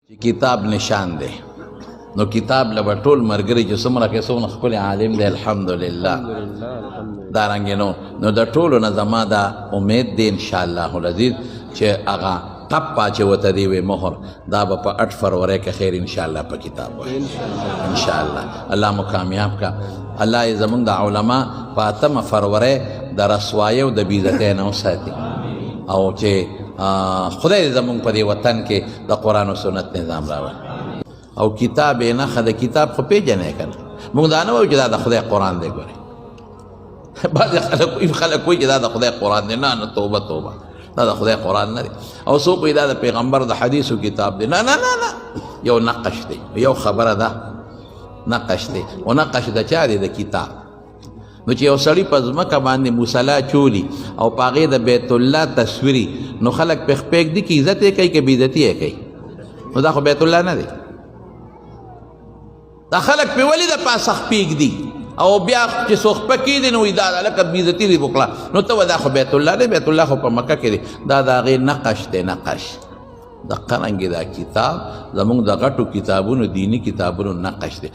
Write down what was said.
چې کتاب نشان دی نو کتاب له ټول مرګري چې څومره کې څومره خپل عالم دی الحمدلله دا رنګ نو د ټولو نه زما دا امید دی انشاءالله العزیز چې هغه ټپه چې ورته دی وی مهر دا به په 8 فروری کې خیر انشاءالله په کتاب وایي انشاءالله الله مو کامیاب کا الله یې زمونږ د علما په 8 فروری د رسوایۍ او د بېعزتۍ نه وساتي او چې خدای زمونږ په دې وطن کې د قرآن او سنت نظام راوړي او کتاب یې نښه د کتاب خو پېژنې که نه موږ دا نه وایو چې دا د خدای قرآن دی ګورې بعضې خلک وایي چې دا د خدای قرآن دی نه توبه توبه دا د خدای قرآن نه دی او څوک وایي دا د پیغمبر د حدیثو کتاب دی نه نه نه نه یو نقش دی یو خبره ده نقش دی او نقش د چا دی د کتاب نو چې یو سړی په ځمکه باندې مصلا چولی او په هغې د بیت الله تصویري نو خلک پې خپېږدي که عزت یې کوي که بېعزتي یې کوي نو دا خو بیت الله نه دی دا خلک پې ولې د پاسه خپېږدي او بیا چې څوک خپه کېدي نو وایي دا هلکه بېعزتي دې وکړه نو ته دا خو بیت الله دی بیت الله خو په مکه کې دی دا د هغې نقش دی نقش دقه رنګې دا کتاب زمونږ د غټو کتابونو دیني کتابونو نقش دی